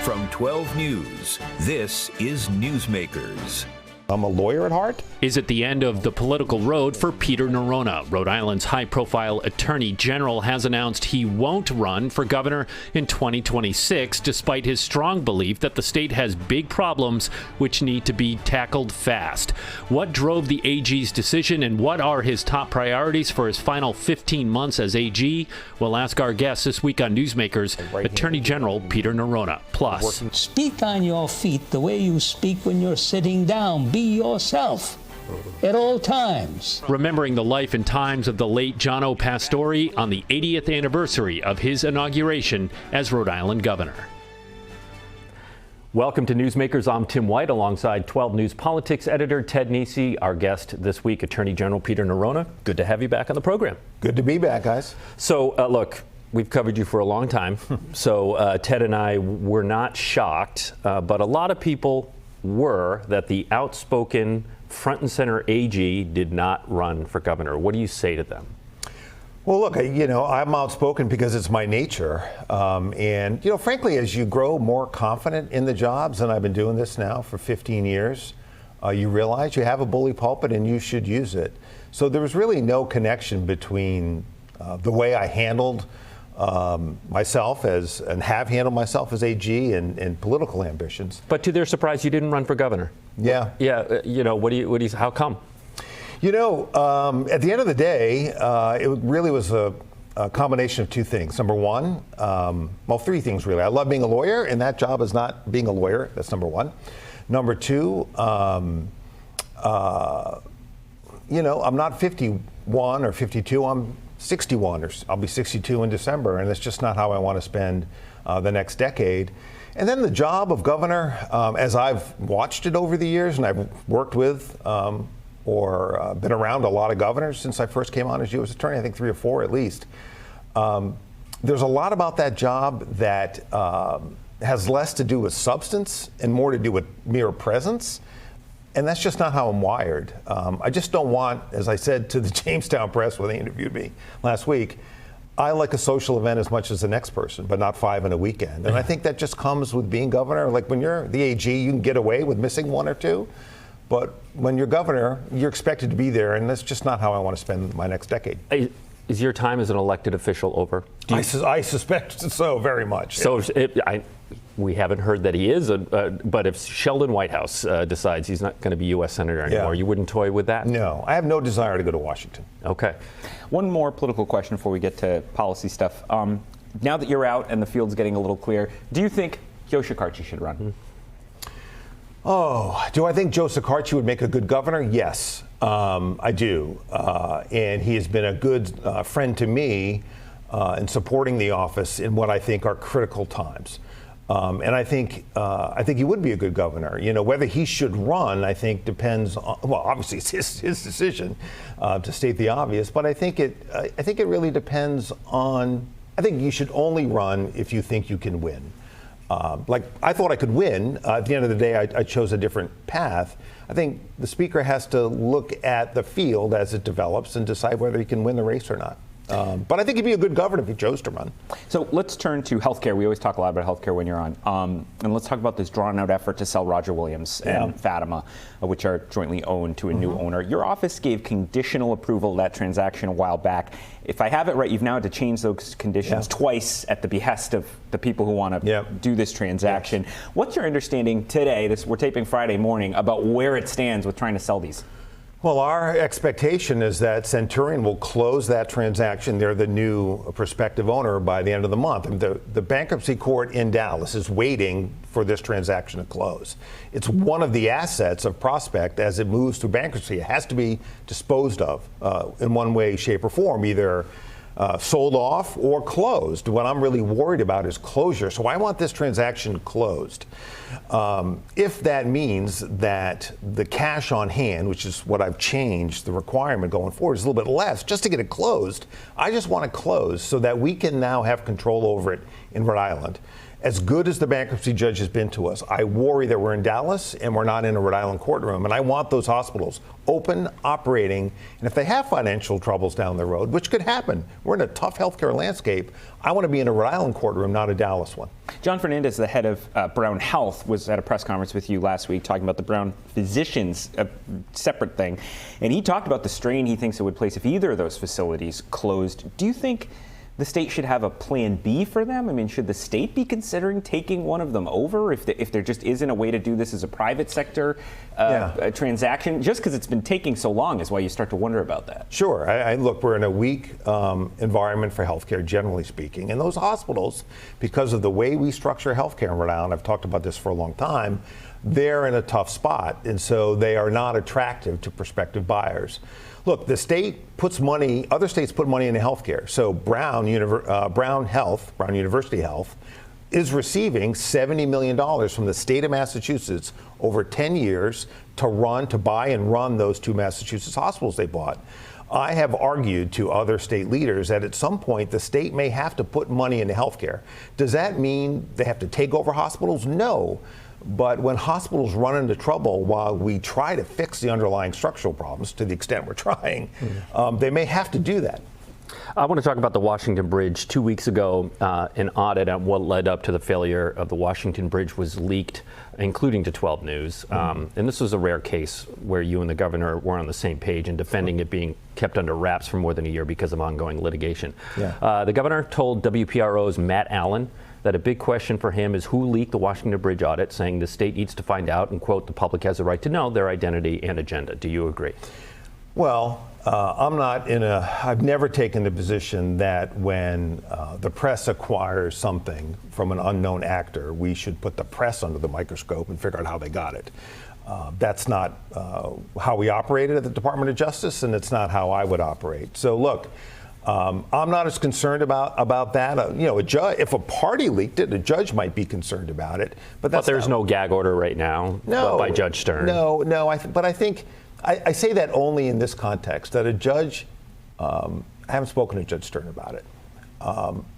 From 12 News, this is Newsmakers. I'm a lawyer at heart. Is it the end of the political road for Peter Neronha? Rhode Island's high-profile attorney general has announced he won't run for governor in 2026, despite his strong belief that the state has big problems which need to be tackled fast. What drove the AG's decision, and what are his top priorities for his final 15 months as AG? We'll ask our guest this week on Newsmakers, Attorney General Peter Neronha. Plus, speak on your feet the way you speak when you're sitting down. Be yourself at all times. Remembering the life and times of the late John Pastore on the 80th anniversary of his inauguration as Rhode Island governor. Welcome to Newsmakers. I'm Tim White alongside 12 News Politics editor Ted Nesi. Our guest this week, Attorney General Peter Neronha. Good to have you back on the program. Good to be back, guys. So, look, we've covered you for a long time. So Ted and I were not shocked, but a lot of people were, that the outspoken front and center AG did not run for governor. What do you say to them? Well, look, I'm outspoken because it's my nature. And frankly, as you grow more confident in the jobs, and I've been doing this now for 15 years, you realize you have a bully pulpit and you should use it. So there was really no connection between the way I handled myself and have handled myself as AG and political ambitions. But to their surprise, you didn't run for governor. Yeah. Yeah. How come? At the end of the day, it really was a combination of two things. Number one, three things really. I love being a lawyer, and that job is not being a lawyer. That's number one. Number two, I'm not 51 or 52. I'm 61, or I'll be 62 in December, and that's just not how I want to spend the next decade. And then the job of governor, as I've watched it over the years, and I've worked with or been around a lot of governors since I first came on as U.S. attorney, I think 3 or 4 at least. There's a lot about that job that has less to do with substance and more to do with mere presence. And that's just not how I'm wired. I just don't want, as I said to the Jamestown Press when they interviewed me last week, I like a social event as much as the next person, but not 5 in a weekend. And I think that just comes with being governor. Like when you're the AG, you can get away with missing 1 or 2. But when you're governor, you're expected to be there, and that's just not how I want to spend my next decade. Is your time as an elected official over? I suspect so, very much. So we haven't heard that he is, but if Sheldon Whitehouse decides he's not going to be U.S. Senator anymore, you wouldn't toy with that? No, I have no desire to go to Washington. Okay. One more political question before we get to policy stuff. Now that you're out and the field's getting a little clear, do you think Joe Shekarchi should run? Oh, do I think Joe Shekarchi would make a good governor? Yes, I do. And he has been a good friend to me in supporting the office in what I think are critical times. And I think he would be a good governor. Whether he should run, I think depends on, well, obviously it's his decision to state the obvious, but I think it really depends on, I think you should only run if you think you can win. Like I thought I could win. At the end of the day, I chose a different path. I think the speaker has to look at the field as it develops and decide whether he can win the race or not. But I think he'd be a good governor if he chose to run. So let's turn to healthcare. We always talk a lot about healthcare when you're on. And let's talk about this drawn-out effort to sell Roger Williams and Fatima, which are jointly owned to a new owner. Your office gave conditional approval of that transaction a while back. If I have it right, you've now had to change those conditions twice at the behest of the people who want to do this transaction. What's your understanding today, we're taping Friday morning, about where it stands with trying to sell these? Well, our expectation is that Centurion will close that transaction. They're the new prospective owner by the end of the month. And the bankruptcy court in Dallas is waiting for this transaction to close. It's one of the assets of Prospect as it moves through bankruptcy. It has to be disposed of in one way, shape, or form, either sold off or closed. What I'm really worried about is closure. So I want this transaction closed. If that means that the cash on hand, which is what I've changed the requirement going forward, is a little bit less just to get it closed. I just want it closed so that we can now have control over it in Rhode Island. As good as the bankruptcy judge has been to us, I worry that we're in Dallas and we're not in a Rhode Island courtroom. And I want those hospitals open, operating. And if they have financial troubles down the road, which could happen, we're in a tough healthcare landscape. I want to be in a Rhode Island courtroom, not a Dallas one. John Fernandez, the head of Brown Health, was at a press conference with you last week talking about the Brown physicians, a separate thing. And he talked about the strain he thinks it would place if either of those facilities closed. Do you think the state should have a plan B for them? I mean, should the state be considering taking one of them over if there just isn't a way to do this as a private sector a transaction? Just because it's been taking so long is why you start to wonder about that. Sure. Look, we're in a weak environment for healthcare, generally speaking. And those hospitals, because of the way we structure healthcare in Rhode Island, I've talked about this for a long time, they're in a tough spot. And so they are not attractive to prospective buyers. Look, the state puts money, other states put money into healthcare. So Brown University Health, is receiving $70 million from the state of Massachusetts over 10 years to buy and run those 2 Massachusetts hospitals they bought. I have argued to other state leaders that at some point the state may have to put money into healthcare. Does that mean they have to take over hospitals? No. But when hospitals run into trouble while we try to fix the underlying structural problems, to the extent we're trying, they may have to do that. I want to talk about the Washington Bridge. 2 weeks ago, an audit on what led up to the failure of the Washington Bridge was leaked, including to 12 News. And this was a rare case where you and the governor were on the same page in defending it being kept under wraps for more than a year because of ongoing litigation. Yeah. The governor told WPRO's Matt Allen that a big question for him is who leaked the Washington Bridge audit, saying the state needs to find out and, quote, the public has a right to know their identity and agenda. Do you agree? Well, I've never taken the position that when the press acquires something from an unknown actor, we should put the press under the microscope and figure out how they got it. That's not how we operated at the Department of Justice, and it's not how I would operate. So look, I'm not as concerned about that. A judge, if a party leaked it, a judge might be concerned about it. But there's no gag order right now by Judge Stern. No. But I think I say that only in this context, that a judge, I haven't spoken to Judge Stern about it,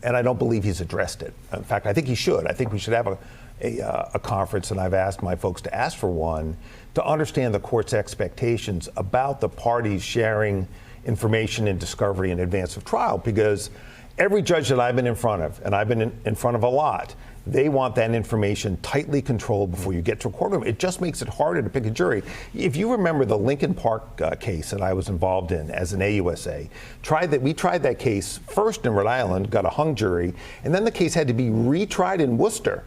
and I don't believe he's addressed it. In fact, I think he should. I think we should have a conference, and I've asked my folks to ask for one, to understand the court's expectations about the parties sharing information and discovery in advance of trial, because every judge that I've been in front of, and I've been in front of a lot, they want that information tightly controlled before you get to a courtroom. It just makes it harder to pick a jury. If you remember the Lincoln Park case that I was involved in as an AUSA, we tried that case first in Rhode Island, got a hung jury, and then the case had to be retried in Worcester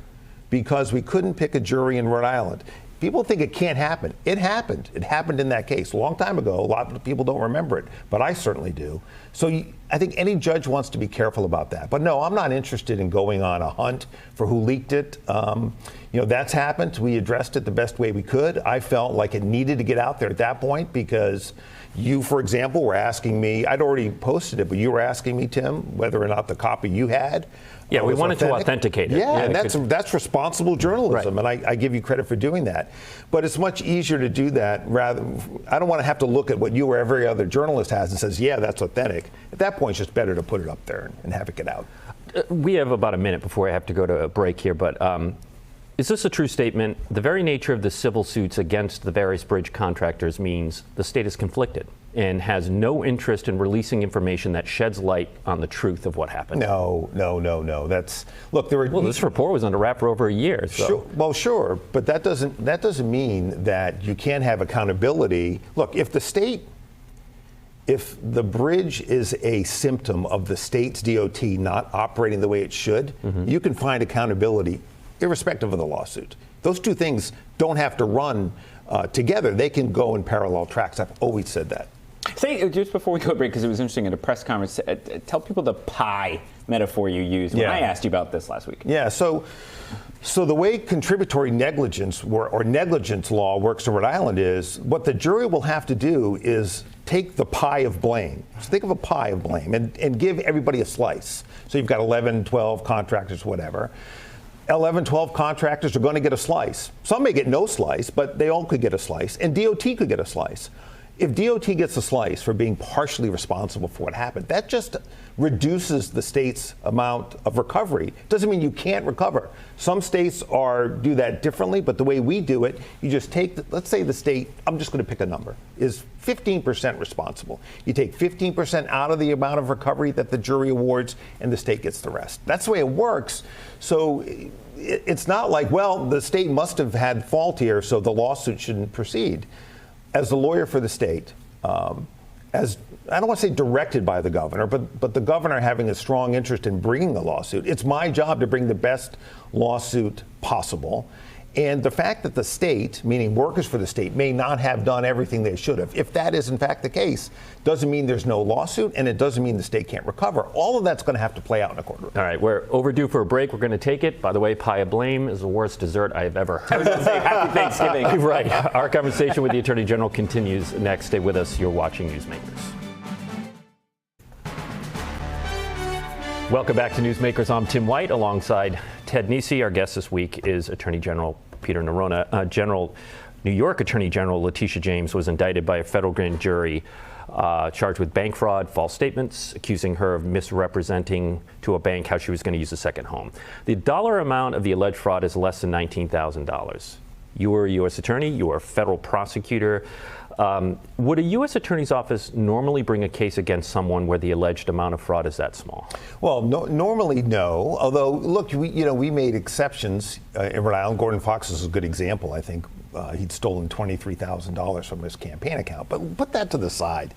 because we couldn't pick a jury in Rhode Island. People think it can't happen. It happened. It happened in that case a long time ago. A lot of people don't remember it, but I certainly do. So I think any judge wants to be careful about that. But no, I'm not interested in going on a hunt for who leaked it. That's happened. We addressed it the best way we could. I felt like it needed to get out there at that point because you, for example, were asking me, I'd already posted it, but you were asking me, Tim, whether or not the copy you had Yeah, we wanted to authenticate it. Yeah, and that's responsible journalism, right. And I give you credit for doing that. But it's much easier to do that rather. I don't want to have to look at what you or every other journalist has and says, yeah, that's authentic. At that point, it's just better to put it up there and have it get out. We have about a minute before I have to go to a break here, but is this a true statement? The very nature of the civil suits against the various bridge contractors means the state is conflicted and has no interest in releasing information that sheds light on the truth of what happened. No. This report was under wrap for over a year. So. Sure, but that doesn't mean that you can't have accountability. Look, if the bridge is a symptom of the state's DOT not operating the way it should, you can find accountability irrespective of the lawsuit. Those two things don't have to run together. They can go in parallel tracks. I've always said that. Say, just before we go to break, because it was interesting at a press conference, tell people the pie metaphor you used when I asked you about this last week. Yeah, so the way contributory negligence or negligence law works in Rhode Island is what the jury will have to do is take the pie of blame. So think of a pie of blame and give everybody a slice. So you've got 11, 12 contractors, whatever. 11, 12 contractors are going to get a slice. Some may get no slice, but they all could get a slice, and DOT could get a slice. if DOT gets a slice for being partially responsible for what happened, that just reduces the state's amount of recovery. Doesn't mean you can't recover. Some states do that differently, but the way we do it, you just take, let's say the state, I'm just going to pick a number, is 15% responsible. You take 15% out of the amount of recovery that the jury awards, and the state gets the rest. That's the way it works. So it's not like, well, the state must have had fault here, so the lawsuit shouldn't proceed. As the lawyer for the state, as I don't want to say directed by the governor, but the governor having a strong interest in bringing the lawsuit, it's my job to bring the best lawsuit possible. And the fact that the state, meaning workers for the state, may not have done everything they should have, if that is in fact the case, doesn't mean there's no lawsuit, and it doesn't mean the state can't recover. All of that's going to have to play out in a courtroom. All right, we're overdue for a break. We're going to take it. By the way, pie of blame is the worst dessert I have ever heard. I was going to say, happy Thanksgiving. Right. Our conversation with the Attorney General continues next. Stay with us. You're watching Newsmakers. Welcome back to Newsmakers. I'm Tim White alongside Ted Nesi. Our guest this week is Attorney General Peter Neronha. New York Attorney General Letitia James was indicted by a federal grand jury charged with bank fraud, false statements, accusing her of misrepresenting to a bank how she was going to use a second home. The dollar amount of the alleged fraud is less than $19,000. You were a U.S. attorney. You were a federal prosecutor. Would a U.S. attorney's office normally bring a case against someone where the alleged amount of fraud is that small? Well, normally no. Although, look, we made exceptions in Rhode Island. Gordon Fox is a good example. I think he'd stolen $23,000 from his campaign account. But put that to the side.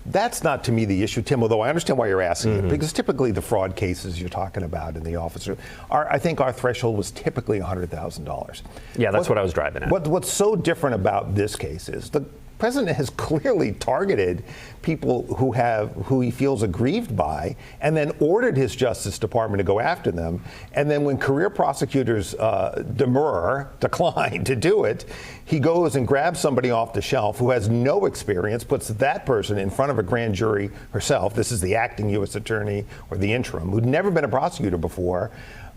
That's not, to me, the issue, Tim, although I understand why you're asking it, because typically the fraud cases you're talking about in the office, I think our threshold was typically $100,000. Yeah, that's what I was driving at. What's so different about this case is the president has clearly targeted people who he feels aggrieved by, and then ordered his Justice Department to go after them. And then when career prosecutors decline to do it, he goes and grabs somebody off the shelf who has no experience, puts that person in front of a grand jury herself. This is the acting U.S. attorney or the interim, who'd never been a prosecutor before.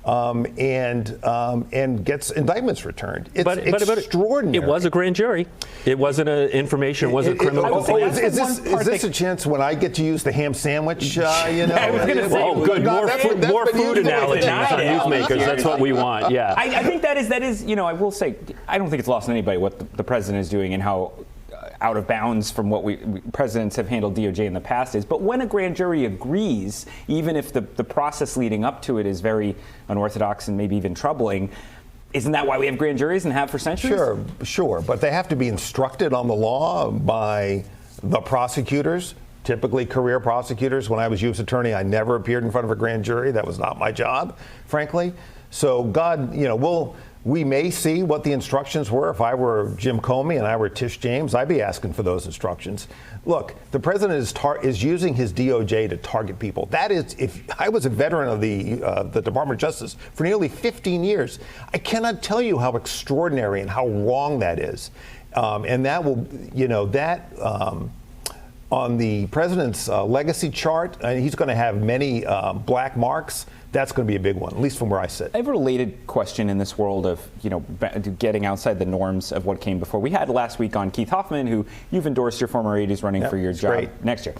And gets indictments returned. It's extraordinary. It was a grand jury. It wasn't information. It wasn't criminal. Is this a chance when I get to use the ham sandwich? I was going to say, good. More food analogies on Newsmakers. That's what we want. Yeah. I think that is. I will say, I don't think it's lost on anybody what the president is doing and how out of bounds from what presidents have handled DOJ in the past is. But when a grand jury agrees, even if the process leading up to it is very unorthodox and maybe even troubling, isn't that why we have grand juries and have for centuries? Sure. But they have to be instructed on the law by the prosecutors, typically career prosecutors. When I was U.S. attorney, I never appeared in front of a grand jury. That was not my job, frankly. So we may see what the instructions were. If I were Jim Comey and I were Tish James, I'd be asking for those instructions. Look, the president is using his DOJ to target people. That is, if I was a veteran of the Department of Justice for nearly 15 years, I cannot tell you how extraordinary and how wrong that is. And that will, on the president's legacy chart, he's going to have many black marks. That's going to be a big one, at least from where I sit. I have a related question in this world of, getting outside the norms of what came before. We had last week on Keith Hoffman, who you've endorsed, your former aide, who's running for your job next year.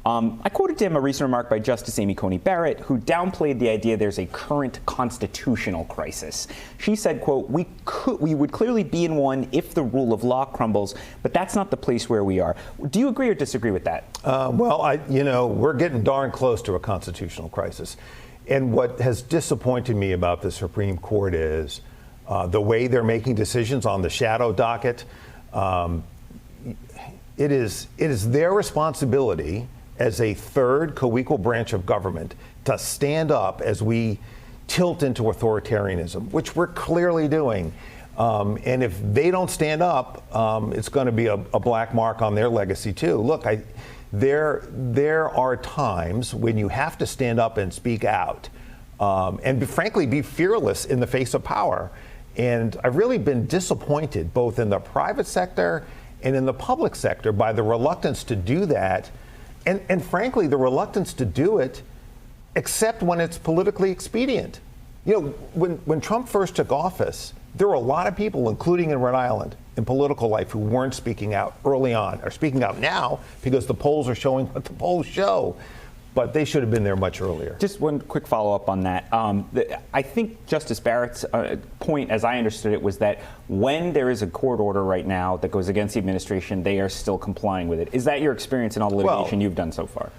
I quoted to him a recent remark by Justice Amy Coney Barrett, who downplayed the idea there's a current constitutional crisis. She said, quote, we would clearly be in one if the rule of law crumbles, but that's not the place where we are. Do you agree or disagree with that? We're getting darn close to a constitutional crisis. And what has disappointed me about the Supreme Court is the way they're making decisions on the shadow docket. It is their responsibility as a third co-equal branch of government to stand up as we tilt into authoritarianism, which we're clearly doing. And if they don't stand up, it's going to be a black mark on their legacy too. Look, there are times when you have to stand up and speak out, and frankly be fearless in the face of power. And I've really been disappointed both in the private sector and in the public sector by the reluctance to do that, and frankly the reluctance to do it except when it's politically expedient. When Trump first took office, there were a lot of people, including in Rhode Island, in political life who weren't speaking out early on, are speaking out now because the polls are showing what the polls show. But they should have been there much earlier. Just one quick follow-up on that. I think Justice Barrett's point, as I understood it, was that when there is a court order right now that goes against the administration, they are still complying with it. Is that your experience in all the litigation you've done so far?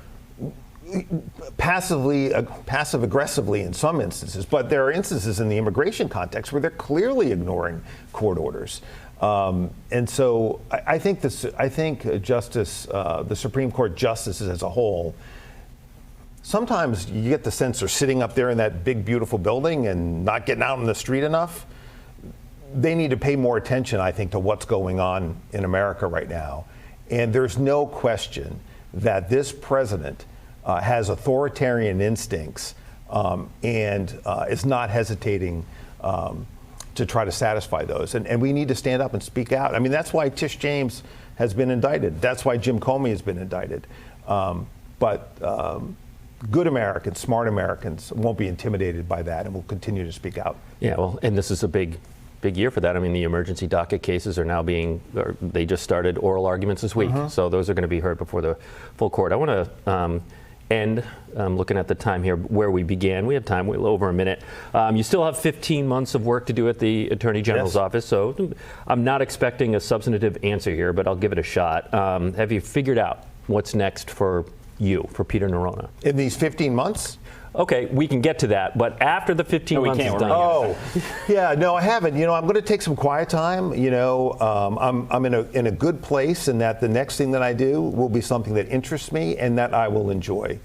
Passive-aggressively in some instances, but there are instances in the immigration context where they're clearly ignoring court orders. And so I think the Supreme Court justices as a whole, sometimes you get the sense they're sitting up there in that big, beautiful building and not getting out in the street enough. They need to pay more attention, I think, to what's going on in America right now. And there's no question that this president has authoritarian instincts and is not hesitating to try to satisfy those. And we need to stand up and speak out. I mean, that's why Tish James has been indicted. That's why Jim Comey has been indicted. But good Americans, smart Americans won't be intimidated by that and will continue to speak out. Yeah, well, and this is a big year for that. I mean, the emergency docket cases are now they just started oral arguments this week. So those are going to be heard before the full court. I want to end, looking at the time here, where we began. We have time, over a minute. You still have 15 months of work to do at the Attorney General's office, so I'm not expecting a substantive answer here, but I'll give it a shot. Have you figured out what's next for Peter Neronha? In these 15 months? Okay, we can get to that, but after the 15 months is done. Oh, yeah, no, I haven't. You know, I'm going to take some quiet time. You know, I'm in a good place, and that the next thing that I do will be something that interests me and that I will enjoy.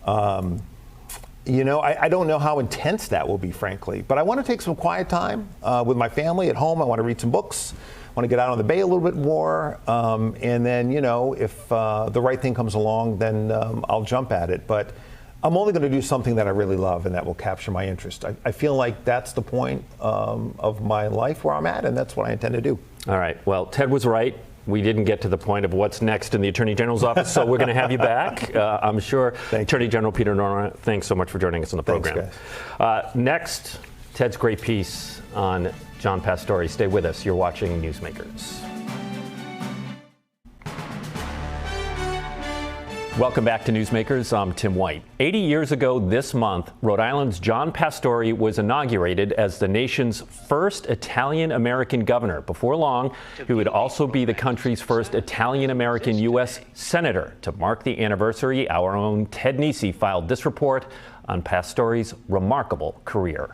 You know, I don't know how intense that will be, frankly, but I want to take some quiet time with my family at home. I want to read some books. I want to get out on the bay a little bit more, and then, you know, if the right thing comes along, then I'll jump at it. But I'm only going to do something that I really love and that will capture my interest. I feel like that's the point of my life where I'm at, and that's what I intend to do. All right. Well, Ted was right. We didn't get to the point of what's next in the Attorney General's office, so we're going to have you back, I'm sure. Attorney General Peter Neronha, thanks so much for joining us on the program. Thanks, guys. Next, Ted's great piece on John Pastore. Stay with us. You're watching Newsmakers. Welcome back to Newsmakers. I'm Tim White. 80 years ago this month, Rhode Island's John Pastore was inaugurated as the nation's first Italian-American governor. Before long, he would also be the country's first Italian-American U.S. senator. To mark the anniversary, our own Ted Nesi filed this report on Pastore's remarkable career.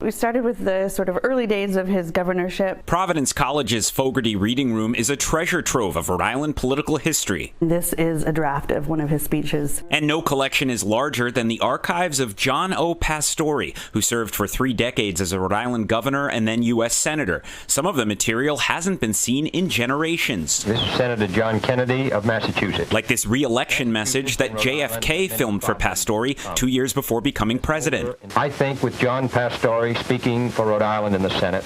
We started with the sort of early days of his governorship. Providence College's Fogarty Reading Room is a treasure trove of Rhode Island political history. This is a draft of one of his speeches. And no collection is larger than the archives of John O. Pastore, who served for 3 decades as a Rhode Island governor and then U.S. senator. Some of the material hasn't been seen in generations. This is Senator John Kennedy of Massachusetts. Like this re-election message that JFK filmed for Pastore 2 years before becoming president. I think with John Pastore speaking for Rhode Island in the Senate,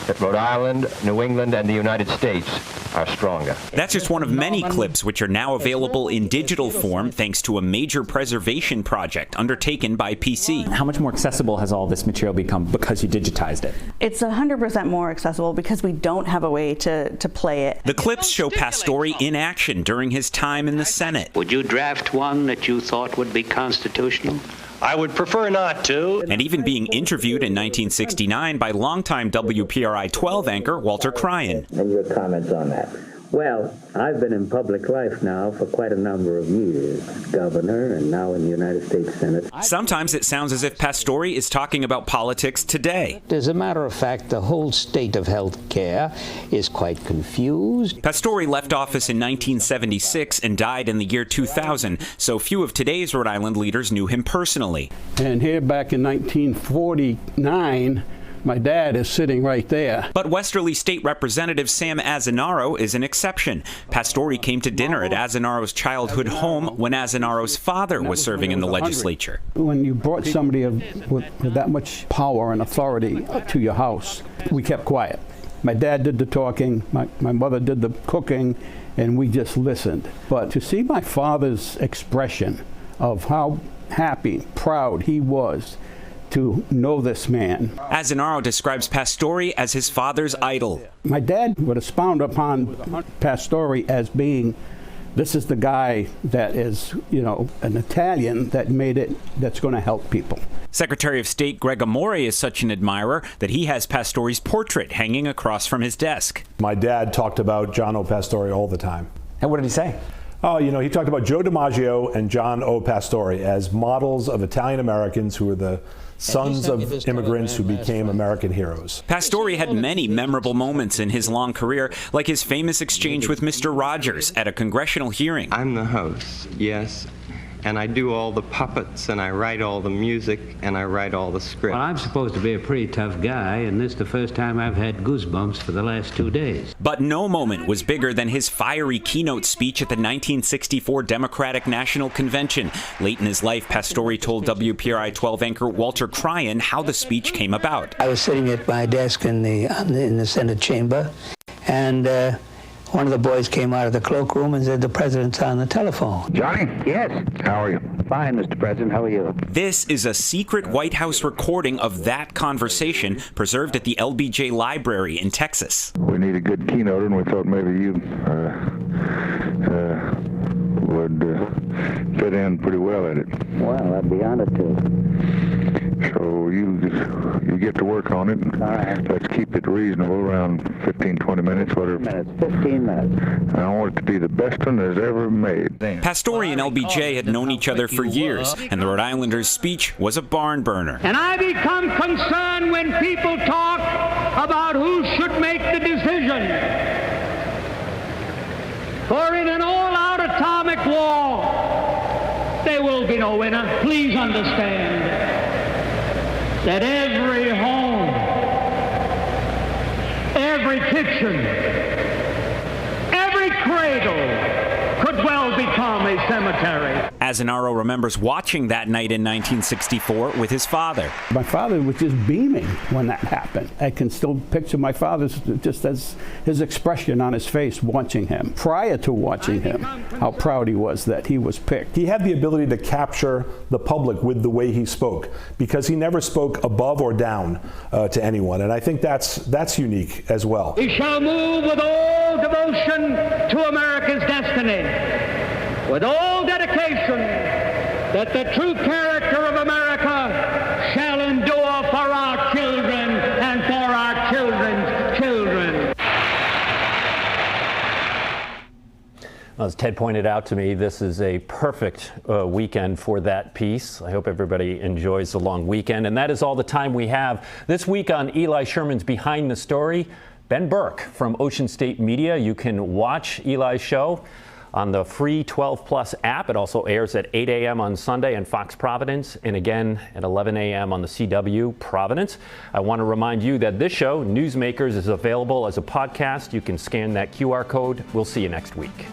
that Rhode Island, New England, and the United States are stronger. That's just one of many clips which are now available in digital form thanks to a major preservation project undertaken by PC. How much more accessible has all this material become because you digitized it? It's 100% more accessible because we don't have a way to play it. The clips show Pastore in action during his time in the Senate. Would you draft one that you thought would be constitutional? I would prefer not to. And even being interviewed in 1969 by longtime WPRI 12 anchor Walter Cryan. And your comments on that? Well, I've been in public life now for quite a number of years, governor and now in the United States Senate. Sometimes it sounds as if Pastore is talking about politics today. As a matter of fact, the whole state of health care is quite confused. Pastore left office in 1976 and died in the year 2000, so few of today's Rhode Island leaders knew him personally. And here back in 1949, my dad is sitting right there. But Westerly State Representative Sam Azzanaro is an exception. Pastore came to dinner at Azzanaro's childhood home when Azzanaro's father was serving in the legislature. When you brought somebody with that much power and authority to your house, we kept quiet. My dad did the talking, my mother did the cooking, and we just listened. But to see my father's expression of how happy, proud he was to know this man. Azzanaro describes Pastore as his father's idol. My dad would expound upon Pastore as being, this is the guy that is, an Italian that made it, that's going to help people. Secretary of State Greg Amore is such an admirer that he has Pastore's portrait hanging across from his desk. My dad talked about John O. Pastore all the time. And what did he say? Oh, he talked about Joe DiMaggio and John O. Pastore as models of Italian Americans who were the sons of immigrants who became American heroes. Pastore had many memorable moments in his long career, like his famous exchange with Mr. Rogers at a congressional hearing. I'm the host, yes, and I do all the puppets, and I write all the music, and I write all the script. Well, I'm supposed to be a pretty tough guy, and this is the first time I've had goosebumps for the last 2 days. But no moment was bigger than his fiery keynote speech at the 1964 Democratic National Convention. Late in his life, Pastore told WPRI 12 anchor Walter Cryan how the speech came about. I was sitting at my desk in the Senate chamber, and one of the boys came out of the cloakroom and said, "The president's on the telephone." Johnny? Yes. How are you? Fine, Mr. President. How are you? This is a secret White House recording of that conversation preserved at the LBJ Library in Texas. We need a good keynote, and we thought maybe you would fit in pretty well at it. Well, I'd be honored to. So you get to work on it. All right. Let's keep it reasonable, around 15, 20 minutes, whatever. 15 minutes. I want it to be the best one that's ever made. Pastore and LBJ had known each other for years, and the Rhode Islanders' speech was a barn burner. And I become concerned when people talk about who should make the decision. For in an all-out atomic war, there will be no winner. Please understand that every home, every kitchen, every cradle could well become a cemetery. Azzanaro remembers watching that night in 1964 with his father. My father was just beaming when that happened. I can still picture my father's, just as his expression on his face watching him. Prior to watching him, how proud he was that he was picked. He had the ability to capture the public with the way he spoke, because he never spoke above or down to anyone, and I think that's unique as well. We shall move with all devotion to America's destiny, with all dedication, that the true character of America shall endure for our children and for our children's children. As Ted pointed out to me, this is a perfect weekend for that piece. I hope everybody enjoys the long weekend. And that is all the time we have this week on Eli Sherman's Behind the Story. Ben Burke from Ocean State Media. You can watch Eli's show on the free 12 Plus app. It also airs at 8 a.m. on Sunday on Fox Providence, and again at 11 a.m. on the CW Providence. I want to remind you that this show, Newsmakers, is available as a podcast. You can scan that QR code. We'll see you next week.